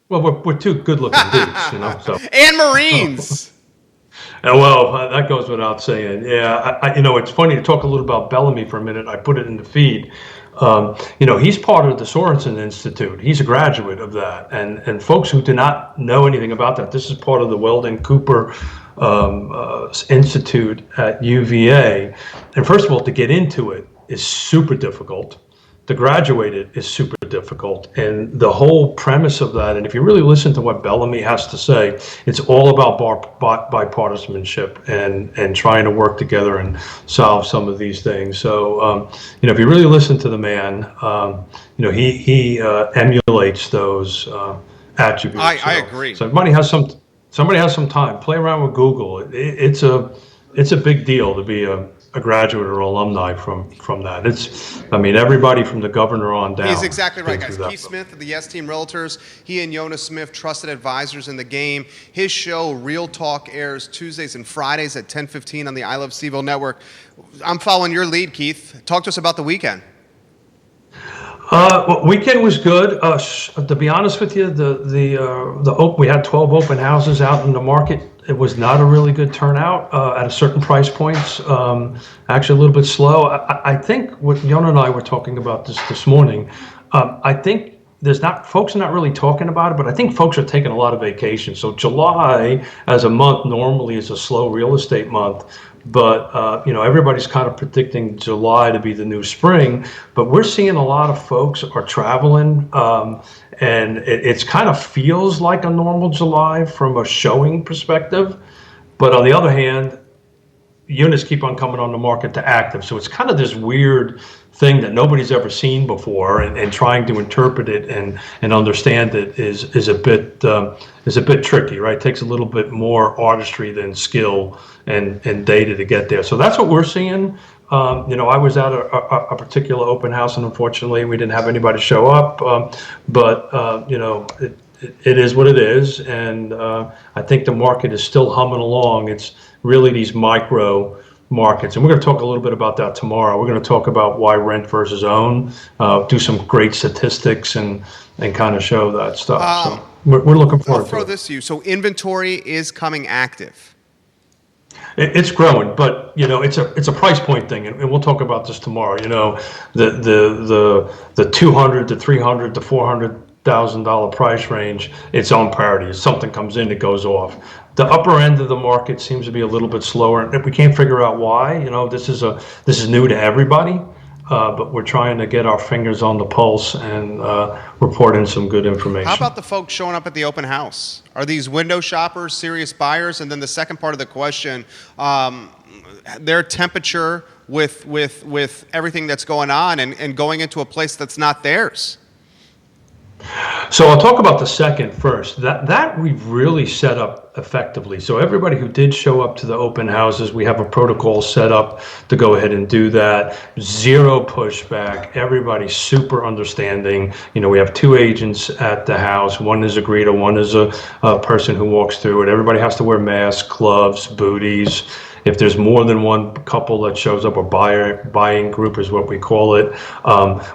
Well, we're two good-looking dudes, so. And Marines. Well, that goes without saying. Yeah, it's funny to talk a little about Bellamy for a minute. I put it in the feed. He's part of the Sorensen Institute. He's a graduate of that. And folks who do not know anything about that, this is part of the Weldon Cooper Institute at UVA. And first of all, to get into it is super difficult. To graduate it is super difficult. And the whole premise of that, and if you really listen to what Bellamy has to say, it's all about bipartisanship and trying to work together and solve some of these things. So, if you really listen to the man, he emulates those attributes. I agree. So somebody has some time, play around with Google. It's a big deal to be a graduate or alumni from that. Everybody from the governor on down. He's exactly right, guys. Keith Smith of the Yes Team Realtors, he and Jonas Smith, trusted advisors in the game. His show, Real Talk, airs Tuesdays and Fridays at 10:15 on the I Love CVille Network. I'm following your lead, Keith. Talk to us about the weekend. Weekend was good. To be honest with you, we had 12 open houses out in the market. It was not a really good turnout at a certain price points. Actually, a little bit slow. I think what Jon and I were talking about this morning. I think folks are not really talking about it, but I think folks are taking a lot of vacation. So July as a month normally is a slow real estate month. But, everybody's kind of predicting July to be the new spring. But we're seeing a lot of folks are traveling, and it's kind of feels like a normal July from a showing perspective. But on the other hand, units keep on coming on the market to active. So it's kind of this weird thing that nobody's ever seen before, and trying to interpret it and understand it is a bit tricky, right? It takes a little bit more artistry than skill and data to get there. So that's what we're seeing. I was at a particular open house, and unfortunately we didn't have anybody show up. It is what it is, and I think the market is still humming along. It's really these micro markets, and we're going to talk a little bit about that tomorrow. We're going to talk about why rent versus own, do some great statistics and kind of show that stuff. So we're looking forward to it. I'll throw this to you. So inventory is coming active. It's growing, but it's a price point thing, and we'll talk about this tomorrow. The 200 to 300 to $400,000 price range, it's on parity. If something comes in, it goes off. The upper end of the market seems to be a little bit slower. We can't figure out why. This is new to everybody, but we're trying to get our fingers on the pulse and report in some good information. How about the folks showing up at the open house? Are these window shoppers, serious buyers? And then the second part of the question, their temperature with everything that's going on and going into a place that's not theirs. So I'll talk about the second first. That we've really set up effectively. So everybody who did show up to the open houses, we have a protocol set up to go ahead and do that. Zero pushback. Everybody's super understanding. We have two agents at the house. One is a greeter, one is a person who walks through it. Everybody has to wear masks, gloves, booties. If there's more than one couple that shows up, or buying group is what we call it,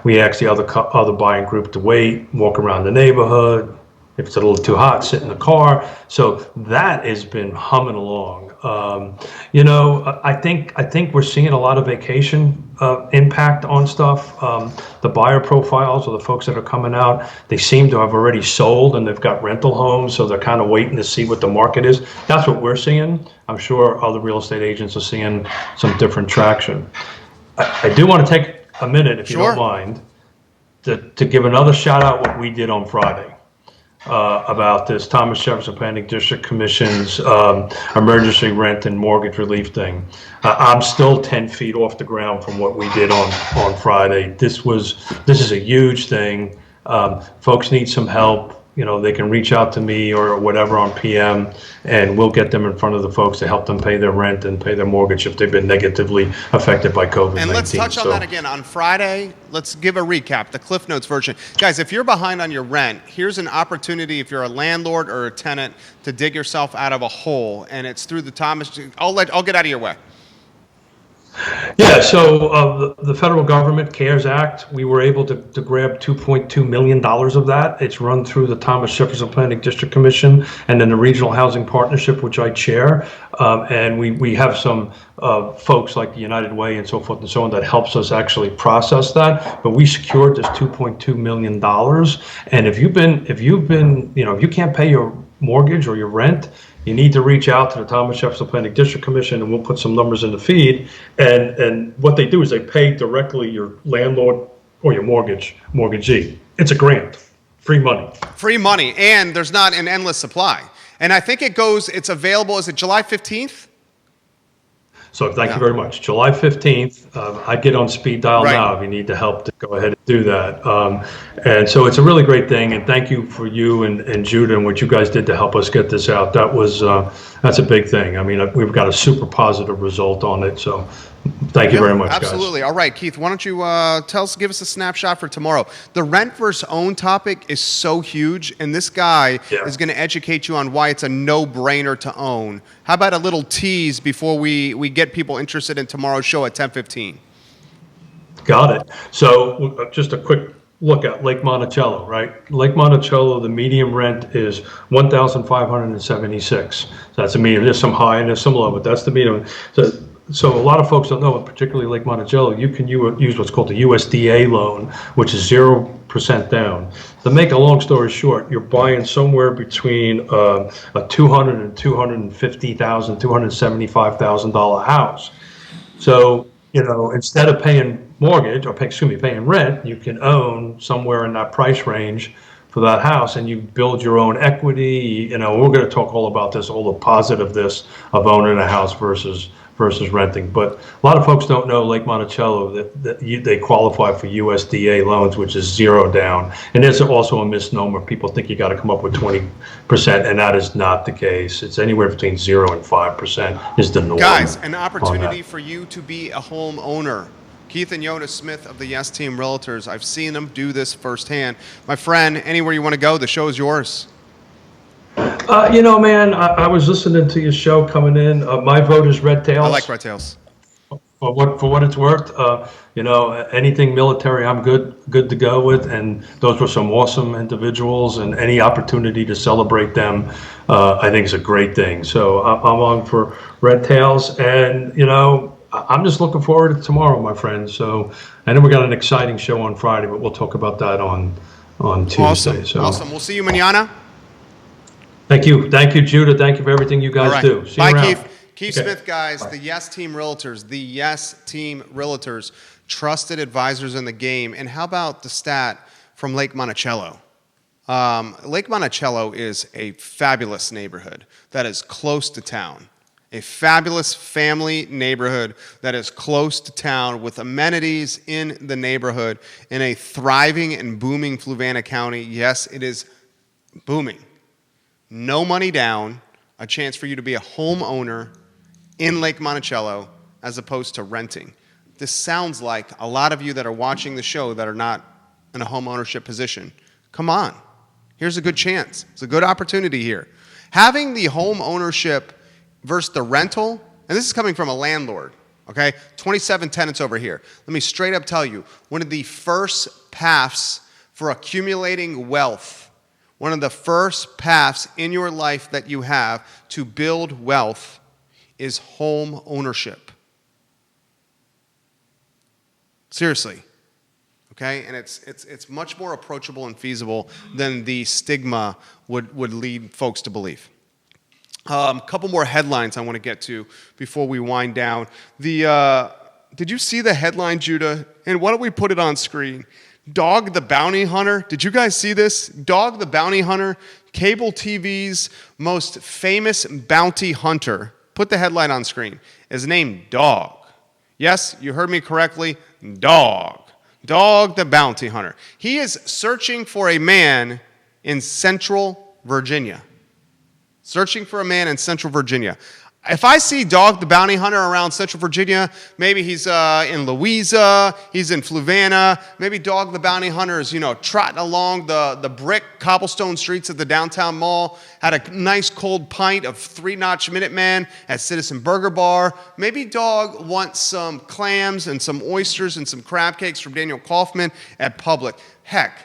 we ask the other buying group to wait, walk around the neighborhood. If it's a little too hot, sit in the car. So that has been humming along. I think we're seeing a lot of vacation impact on stuff. The buyer profiles of the folks that are coming out, they seem to have already sold and they've got rental homes, so they're kind of waiting to see what the market is. That's what we're seeing. I'm sure other real estate agents are seeing some different traction. I do want to take a minute, if you don't mind, to give another shout out what we did on Friday. About this Thomas Jefferson Planning District Commission's emergency rent and mortgage relief thing. I'm still 10 feet off the ground from what we did on Friday. This is a huge thing. Folks need some help. they can reach out to me or whatever on PM, and we'll get them in front of the folks to help them pay their rent and pay their mortgage if they've been negatively affected by COVID-19. And let's touch on that again. On Friday, let's give a recap, the Cliff Notes version. Guys, if you're behind on your rent, here's an opportunity if you're a landlord or a tenant to dig yourself out of a hole, and it's through the Thomas. I'll get out of your way. Yeah, so the federal government CARES Act, we were able to grab $2.2 million of that. It's run through the Thomas Jefferson Planning District Commission and then the Regional Housing Partnership, which I chair. And we have some folks like the United Way and so forth and so on that helps us actually process that. But we secured this $2.2 million. And if you can't pay your mortgage or your rent, you need to reach out to the Thomas Jefferson Planning District Commission, and we'll put some numbers in the feed. And what they do is they pay directly your landlord or your mortgagee. It's a grant, free money. Free money, and there's not an endless supply. And I think it's available, is it July 15th? So thank you very much. July 15th, I'd get on speed dial now if you need the help to go ahead and do that. And so it's a really great thing. And thank you for you and Judah and what you guys did to help us get this out. That's a big thing. I mean, we've got a super positive result on it. So thank you very much, guys. Absolutely. All right, Keith, why don't you give us a snapshot for tomorrow? The rent versus own topic is so huge, and this guy is going to educate you on why it's a no-brainer to own. How about a little tease before we get people interested in tomorrow's show at 10:15? Got it. So just a quick look at Lake Monticello, right? Lake Monticello, the median rent is $1,576. So that's a median. There's some high and there's some low, but that's the median. So a lot of folks don't know, particularly Lake Monticello, you can use what's called the USDA loan, which is 0% down. To make a long story short, you're buying somewhere between a $200,000 and $250,000, $275,000 house. So, instead of paying paying rent, you can own somewhere in that price range for that house, and you build your own equity. We're going to talk all about this, all the positiveness of owning a house versus renting. But a lot of folks don't know Lake Monticello, that they qualify for USDA loans, which is 0 down. And there's also a misnomer. People think you got to come up with 20%, and that is not the case. It's anywhere between 0 and 5% is the norm. Guys, an opportunity for you to be a home owner. Keith and Jonas Smith of the Yes Team Realtors. I've seen them do this firsthand. My friend, anywhere you want to go, the show is yours. Man, I was listening to your show coming in. My vote is Red Tails. I like Red Tails. For what it's worth, anything military, I'm good to go with. And those were some awesome individuals, and any opportunity to celebrate them, I think is a great thing. So I'm on for Red Tails, and I'm just looking forward to tomorrow, my friends. So I know we got an exciting show on Friday, but we'll talk about that on Tuesday. Awesome. We'll see you mañana. Thank you, Judah. Thank you for everything you guys do. See you Bye, around. Keith. Keith Smith, guys, the Yes Team Realtors, trusted advisors in the game. And how about the stat from Lake Monticello? Lake Monticello is a fabulous neighborhood that is close to town. A fabulous family neighborhood that is close to town with amenities in the neighborhood in a thriving and booming Fluvanna County. Yes, it is booming. No money down, a chance for you to be a homeowner in Lake Monticello as opposed to renting. This sounds like a lot of you that are watching the show that are not in a home ownership position. Come on. Here's a good chance. It's a good opportunity here. Having the home ownership versus the rental, and this is coming from a landlord, okay? 27 tenants over here. Let me straight up tell you, one of the first paths for accumulating wealth, one of the first paths in your life that you have to build wealth is home ownership. Seriously, okay? And it's much more approachable and feasible than the stigma would lead folks to believe. A couple more headlines I want to get to before we wind down. Did you see the headline, Judah? And why don't we put it on screen? Dog the Bounty Hunter. Did you guys see this? Dog the Bounty Hunter, cable TV's most famous bounty hunter. Put the headline on screen. Is named Dog. Yes, you heard me correctly. Dog. Dog the Bounty Hunter. He is searching for a man in Central Virginia. Searching for a man in Central Virginia. If I see Dog the Bounty Hunter around Central Virginia, maybe he's in Louisa, he's in Fluvanna, maybe Dog the Bounty Hunter is, trotting along the brick cobblestone streets of the downtown mall, had a nice cold pint of 3-Notch Minuteman at Citizen Burger Bar. Maybe Dog wants some clams and some oysters and some crab cakes from Daniel Kaufman at Public. Heck,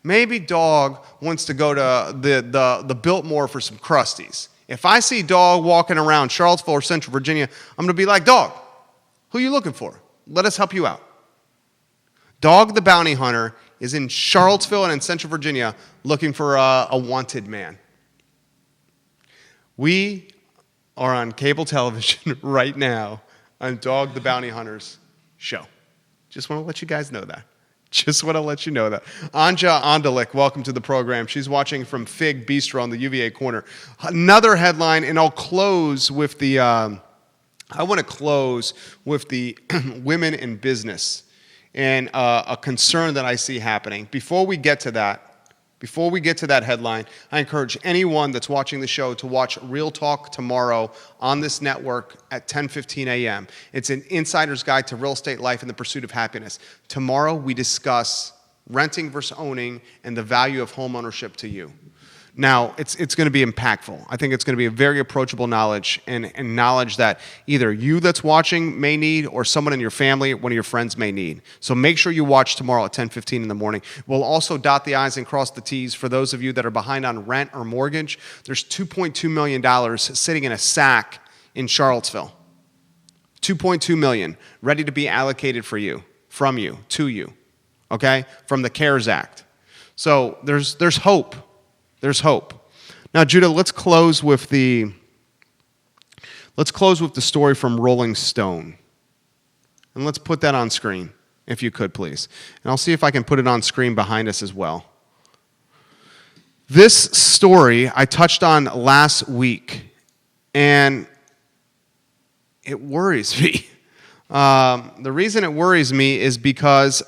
maybe Dog wants to go to the Biltmore for some Crusties. If I see Dog walking around Charlottesville or Central Virginia, I'm going to be like, Dog, who are you looking for? Let us help you out. Dog the Bounty Hunter is in Charlottesville and in Central Virginia looking for a wanted man. We are on cable television right now on Dog the Bounty Hunter's show. Just want to let you guys know that. Just want to let you know that. Anja Andalik, welcome to the program. She's watching from Fig Bistro on the UVA corner. Another headline, and I'll close with the, women in business and a concern that I see happening. Before we get to that headline, I encourage anyone that's watching the show to watch Real Talk tomorrow on this network at 10:15 a.m. It's an insider's guide to real estate life and the pursuit of happiness. Tomorrow we discuss renting versus owning and the value of home ownership to you. Now, it's going to be impactful. I think it's going to be a very approachable knowledge and knowledge that either you that's watching may need or someone in your family, one of your friends may need. So make sure you watch tomorrow at 10:15 in the morning. We'll also dot the I's and cross the T's for those of you that are behind on rent or mortgage. There's $2.2 million sitting in a sack in Charlottesville. $2.2 million ready to be allocated for you, from you, to you, okay, from the CARES Act. So there's hope. There's hope. Now, Judah, let's close with the story from Rolling Stone. And let's put that on screen, if you could, please. And I'll see if I can put it on screen behind us as well. This story I touched on last week, and it worries me. The reason it worries me is because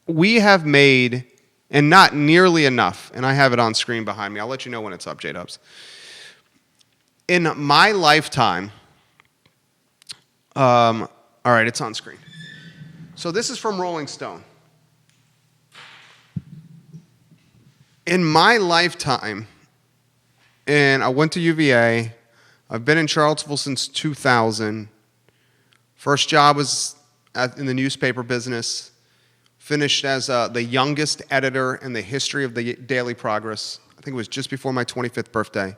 we have made, and not nearly enough, and I have it on screen behind me. I'll let you know when it's up, J-Dubs. In my lifetime, all right, it's on screen. So this is from Rolling Stone. In my lifetime, and I went to UVA, I've been in Charlottesville since 2000. First job was in the newspaper business. Finished as the youngest editor in the history of the Daily Progress. I think it was just before my 25th birthday.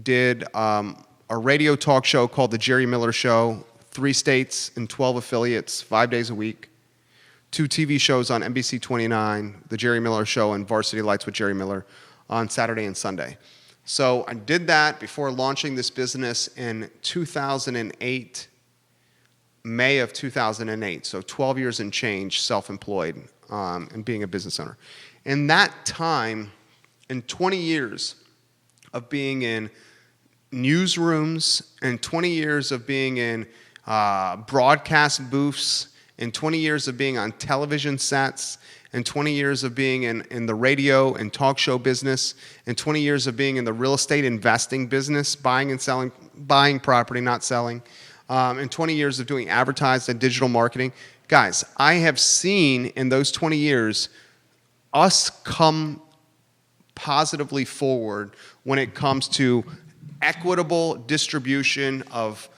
Did a radio talk show called The Jerry Miller Show, 3 states and 12 affiliates, 5 days a week. 2 TV shows on NBC 29, The Jerry Miller Show and Varsity Lights with Jerry Miller on Saturday and Sunday. So I did that before launching this business in 2008. May of 2008, so 12 years and change, self-employed and being a business owner. In that time, in 20 years of being in newsrooms, and 20 years of being in broadcast booths, and 20 years of being on television sets, and 20 years of being in the radio and talk show business, and 20 years of being in the real estate investing business, buying and selling, buying property, not selling, and 20 years of doing advertising and digital marketing. Guys, I have seen in those 20 years us come positively forward when it comes to equitable distribution of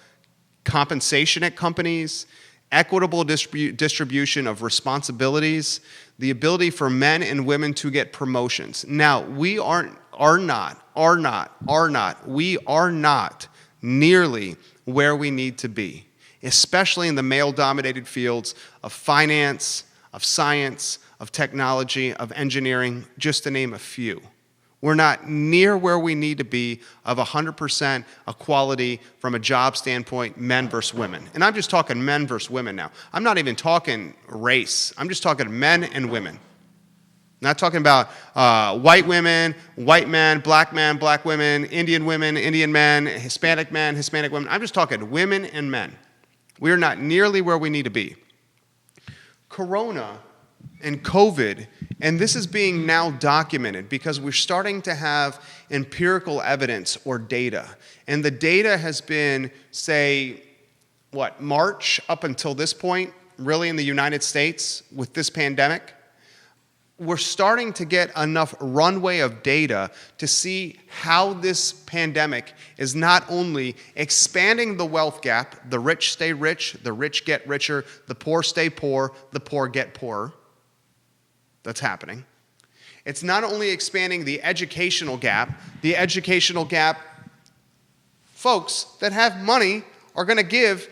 compensation at companies, equitable distribution of responsibilities, the ability for men and women to get promotions. Now, we are not nearly where we need to be, especially in the male-dominated fields of finance, of science, of technology, of engineering, just to name a few. We're not near where we need to be of 100% equality from a job standpoint, men versus women. And I'm just talking men versus women now. I'm not even talking race. I'm just talking men and women. Not talking about white women, white men, black women, Indian men, Hispanic women. I'm just talking women and men. We are not nearly where we need to be. Corona and COVID, and this is being now documented because we're starting to have empirical evidence or data. And the data has been, say, March up until this point, really in the United States with this pandemic. We're starting to get enough runway of data to see how this pandemic is not only expanding the wealth gap, the rich stay rich, the rich get richer, the poor stay poor, the poor get poorer. That's happening. It's not only expanding the educational gap, folks that have money are going to give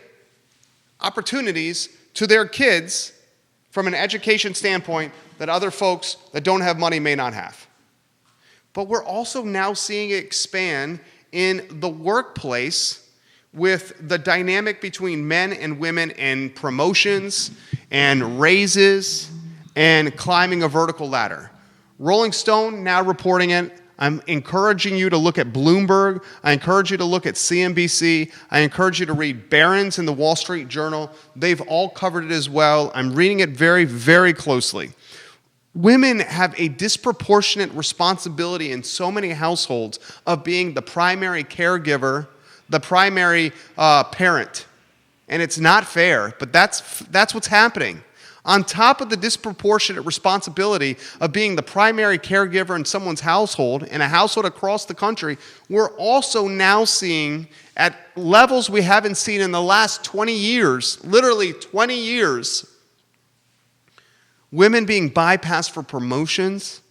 opportunities to their kids from an education standpoint that other folks that don't have money may not have. But we're also now seeing it expand in the workplace with the dynamic between men and women and promotions and raises and climbing a vertical ladder. Rolling Stone now reporting it. I'm encouraging you to look at Bloomberg. I encourage you to look at CNBC. I encourage you to read Barron's in the Wall Street Journal. They've all covered it as well. I'm reading it very, very closely. Women have a disproportionate responsibility in so many households of being the primary caregiver, the primary parent. And it's not fair, but that's what's happening. On top of the disproportionate responsibility of being the primary caregiver in someone's household, in a household across the country, we're also now seeing at levels we haven't seen in the last 20 years, literally 20 years, women being bypassed for promotions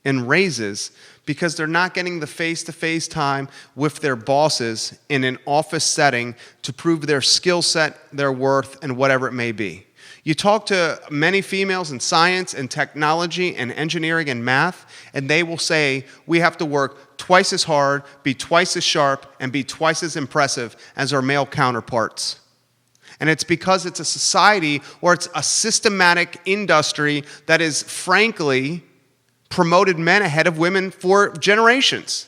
and raises because they're not getting the face-to-face time with their bosses in an office setting to prove their skill set, their worth, and whatever it may be. You talk to many females in science and technology and engineering and math, and they will say, we have to work twice as hard, be twice as sharp, and be twice as impressive as our male counterparts. And it's because it's a society or it's a systematic industry that is, frankly, promoted men ahead of women for generations.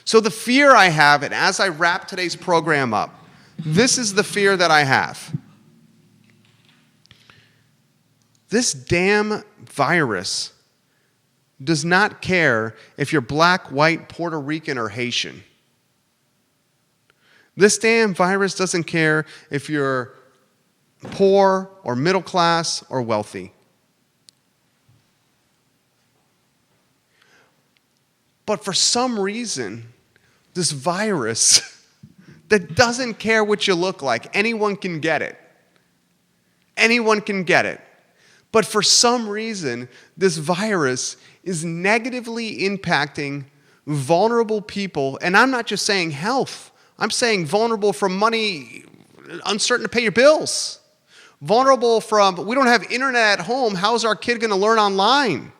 So the fear I have, and as I wrap today's program up, this is the fear that I have. This damn virus does not care if you're black, white, Puerto Rican, or Haitian. This damn virus doesn't care if you're poor or middle class or wealthy. But for some reason, this virus that doesn't care what you look like, anyone can get it. Anyone can get it. But for some reason, this virus is negatively impacting vulnerable people. And I'm not just saying health. I'm saying vulnerable from money, uncertain to pay your bills. Vulnerable from, we don't have internet at home. How's our kid going to learn online?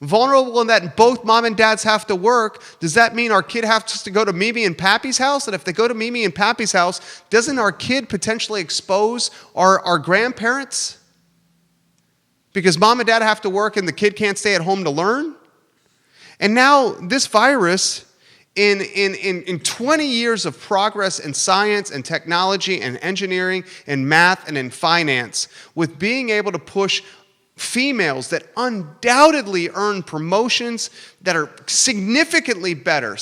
Vulnerable in that both mom and dads have to work. Does that mean our kid has to go to Mimi and Pappy's house? And if they go to Mimi and Pappy's house, doesn't our kid potentially expose our grandparents? Because mom and dad have to work and the kid can't stay at home to learn? And now this virus, in 20 years of progress in science and technology and engineering and math and in finance, with being able to push females that undoubtedly earn promotions that are significantly better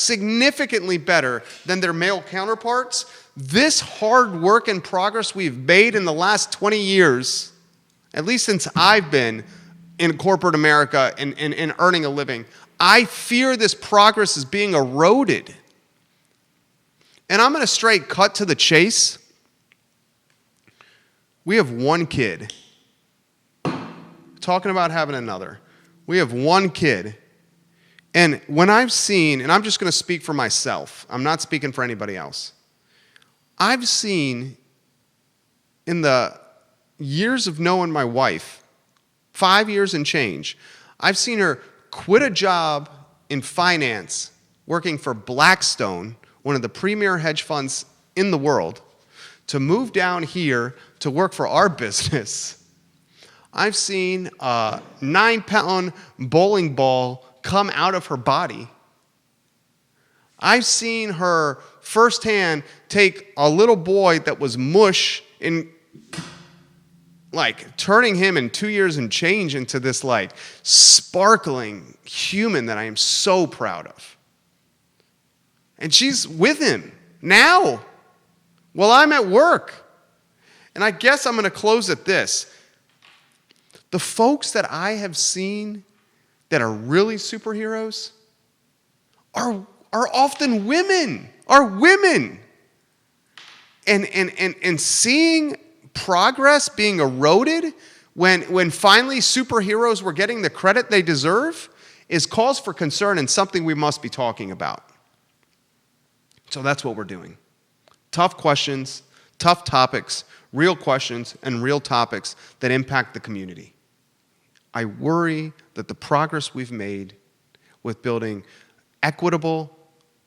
than their male counterparts, this hard work and progress we've made in the last 20 years, at least since I've been in corporate America and earning a living, I fear this progress is being eroded. And I'm going to straight cut to the chase. We have one kid. Talking about having another. We have one kid. And when I've seen, and I'm just going to speak for myself, I'm not speaking for anybody else. I've seen in the years of knowing my wife, 5 years and change, I've seen her quit a job in finance working for Blackstone, one of the premier hedge funds in the world, to move down here to work for our business. I've seen a 9-pound bowling ball come out of her body. I've seen her firsthand take a little boy that was mush and like turning him in 2 years and change into this like sparkling human that I am so proud of. And she's with him now while I'm at work. And I guess I'm going to close at this. The folks that I have seen that are really superheroes are often women, are women. And seeing progress being eroded when finally superheroes were getting the credit they deserve is cause for concern and something we must be talking about. So that's what we're doing. Tough questions, tough topics, real questions, and real topics that impact the community. I worry that the progress we've made with building equitable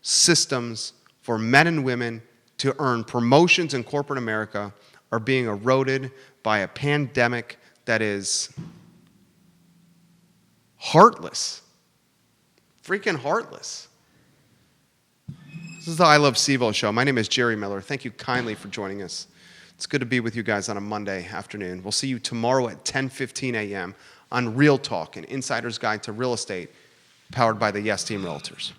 systems for men and women to earn promotions in corporate America are being eroded by a pandemic that is heartless. Freaking heartless. This is the I Love CVille Show. My name is Jerry Miller. Thank you kindly for joining us. It's good to be with you guys on a Monday afternoon. We'll see you tomorrow at 10:15 a.m. on Real Talk, an insider's guide to real estate, powered by the Yes Team Realtors.